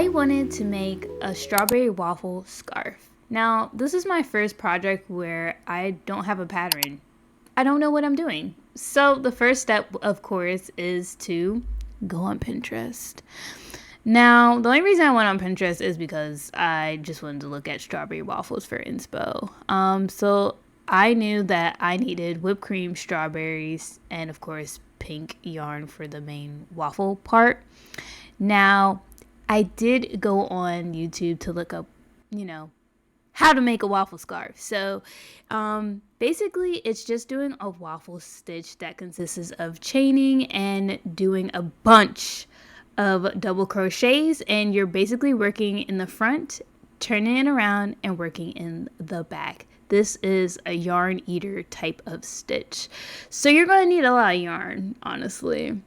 I wanted to make a strawberry waffle scarf. Now, this is my first project where I don't have a pattern. I don't know what I'm doing. So, the first step, of course, is to go on Pinterest. Now, the only reason I went on Pinterest is because I just wanted to look at strawberry waffles for inspo. So I knew that I needed whipped cream, strawberries, and of course, pink yarn for the main waffle part. Now, I did go on YouTube to look up, how to make a waffle scarf. So basically, it's just doing a waffle stitch that consists of chaining and doing a bunch of double crochets, and you're basically working in the front, turning it around, and working in the back. This is a yarn eater type of stitch. So you're going to need a lot of yarn, honestly.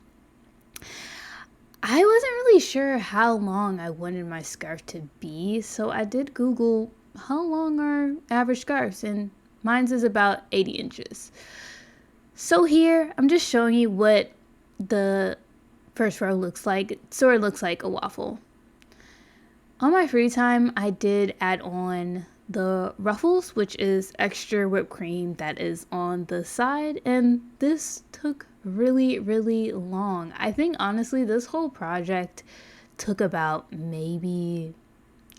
I wasn't really sure how long I wanted my scarf to be, so I did Google how long are average scarves, and mine's is about 80 inches. So here, I'm just showing you what the first row looks like. It sort of looks like a waffle. On my free time, I did add on the ruffles, which is extra whipped cream that is on the side, and this took really long. I think honestly this whole project took about maybe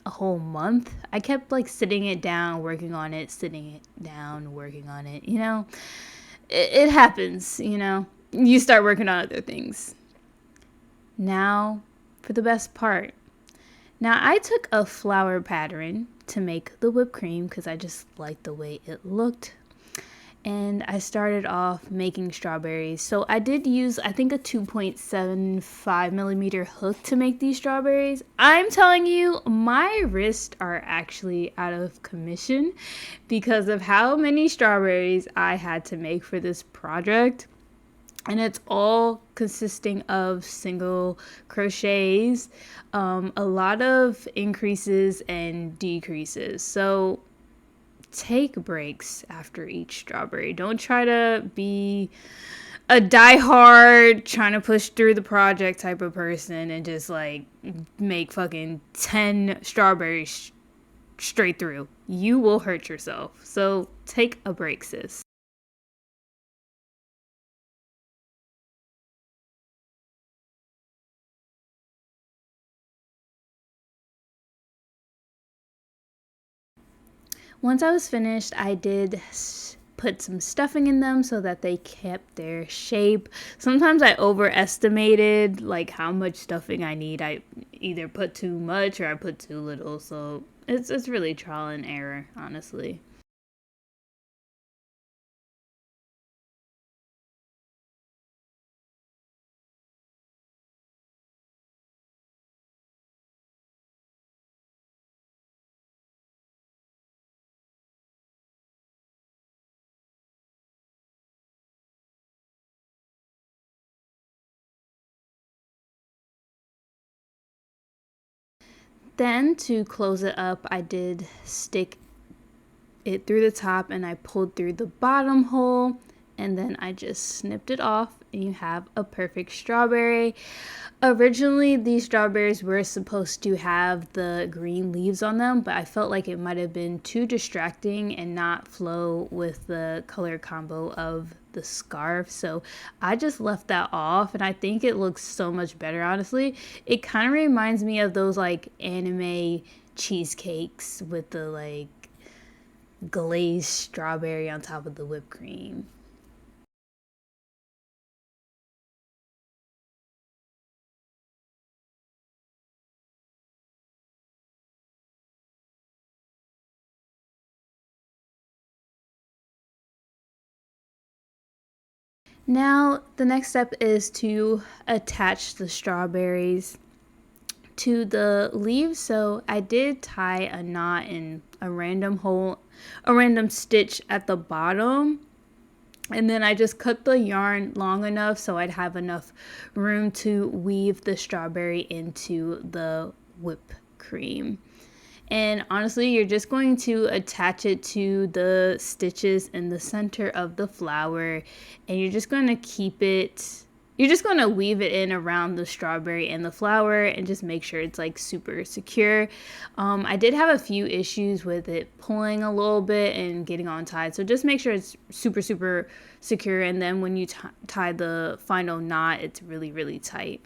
a whole month. I kept sitting it down, working on it, sitting it down, working on it. It happens. You start working on other things. Now for the best part. Now I took a flower pattern to make the whipped cream because I just liked the way it looked. And I started off making strawberries. So I did use, I think, a 2.75 millimeter hook to make these strawberries. I'm telling you, my wrists are actually out of commission because of how many strawberries I had to make for this project. And it's all consisting of single crochets, a lot of increases and decreases. So take breaks after each strawberry. Don't try to be a diehard, trying to push through the project type of person and just make fucking 10 strawberries straight through. You will hurt yourself. So take a break, sis. Once I was finished, I did put some stuffing in them so that they kept their shape. Sometimes I overestimated how much stuffing I need. I either put too much or I put too little. So it's really trial and error, honestly. Then to close it up, I did stick it through the top and I pulled through the bottom hole, and then I just snipped it off and you have a perfect strawberry. Originally, these strawberries were supposed to have the green leaves on them, but I felt like it might have been too distracting and not flow with the color combo of the scarf. So I just left that off, and I think it looks so much better, honestly. It kind of reminds me of those anime cheesecakes with the glazed strawberry on top of the whipped cream. Now, the next step is to attach the strawberries to the leaves. So I did tie a knot in a random hole, a random stitch at the bottom. And then I just cut the yarn long enough so I'd have enough room to weave the strawberry into the whipped cream. And honestly, you're just going to attach it to the stitches in the center of the flower, and you're just going to keep it You're just going to weave it in around the strawberry and the flower and just make sure it's like super secure. I did have a few issues with it pulling a little bit and getting on tied. So just make sure it's super, super secure. And then when you tie the final knot, it's really, really tight.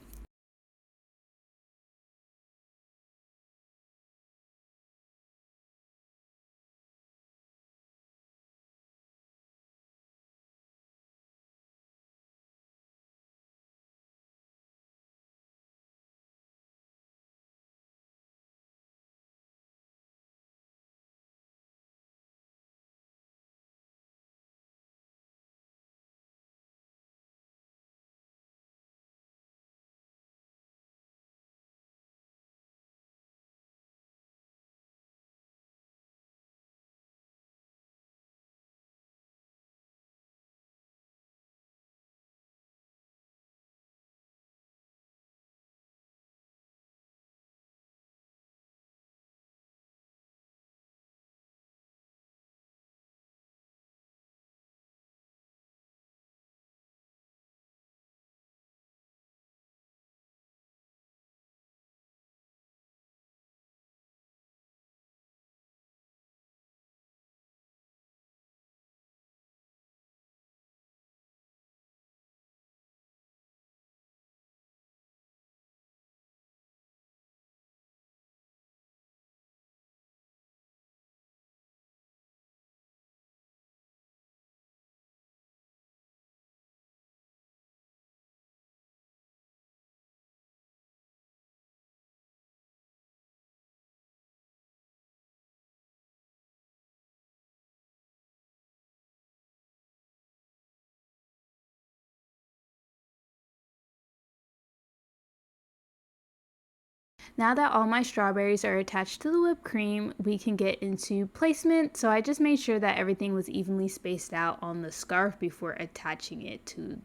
Now that all my strawberries are attached to the whipped cream, we can get into placement. So I just made sure that everything was evenly spaced out on the scarf before attaching it to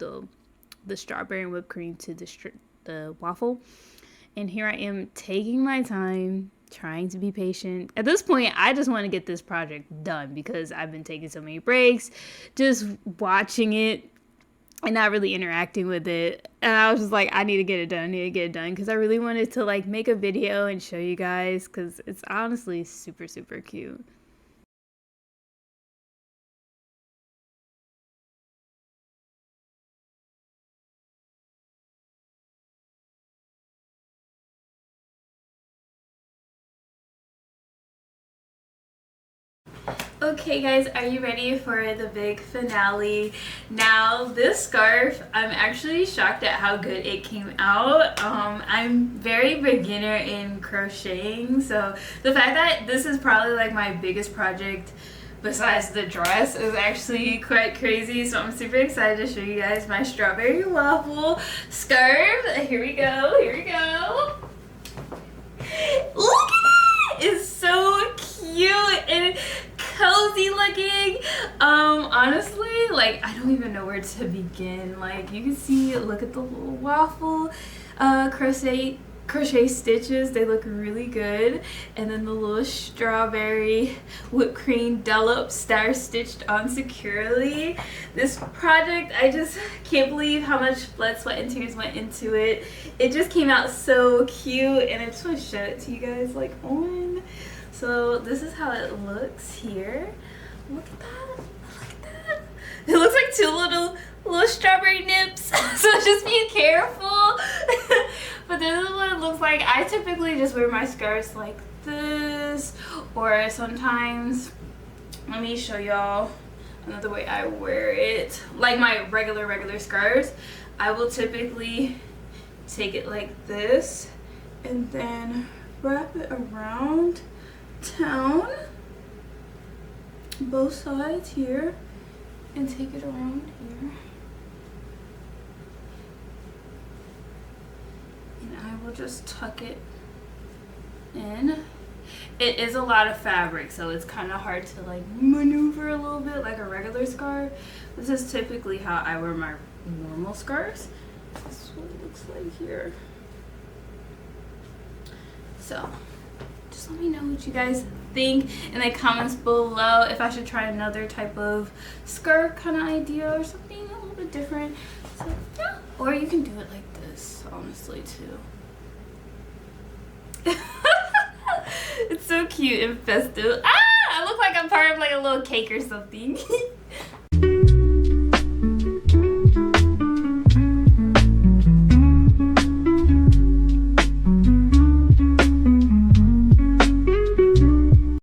the strawberry and whipped cream to the waffle. And here I am taking my time, trying to be patient. At this point, I just want to get this project done because I've been taking so many breaks, just watching it and not really interacting with it. And I was just like, I need to get it done because I really wanted to like make a video and show you guys because it's honestly super, super cute. Okay guys, are you ready for the big finale? Now this scarf, I'm actually shocked at how good it came out. I'm very beginner in crocheting, so the fact that this is probably like my biggest project besides the dress is actually quite crazy. So I'm super excited to show you guys my strawberry waffle scarf. Here we go, here we go. Look at it! It's so cute and cozy looking. Honestly, like I don't even know where to begin. Like you can see, look at the little waffle crochet stitches. They look really good. And then the little strawberry whipped cream dollops that are stitched on securely. This project, I just can't believe how much blood, sweat, and tears went into it. It just came out so cute, and I just want to show it to you guys like on. So this is how it looks here. Look at that. Look at that. It looks like two little strawberry nips. So just be careful. But this is what it looks like. I typically just wear my scarves like this, or sometimes, let me show y'all another way I wear it. Like my regular scarves, I will typically take it like this and then wrap it around town, both sides here, and take it around here. And I will just tuck it in. It is a lot of fabric, so it's kind of hard to like maneuver a little bit like a regular scarf. This is typically how I wear my normal scarves. This is what it looks like here. So just let me know what you guys think in the comments below if I should try another type of skirt kind of idea or something a little bit different. So yeah. Or you can do it like this, honestly, too. It's so cute and festive. Ah! I look like I'm part of like a little cake or something.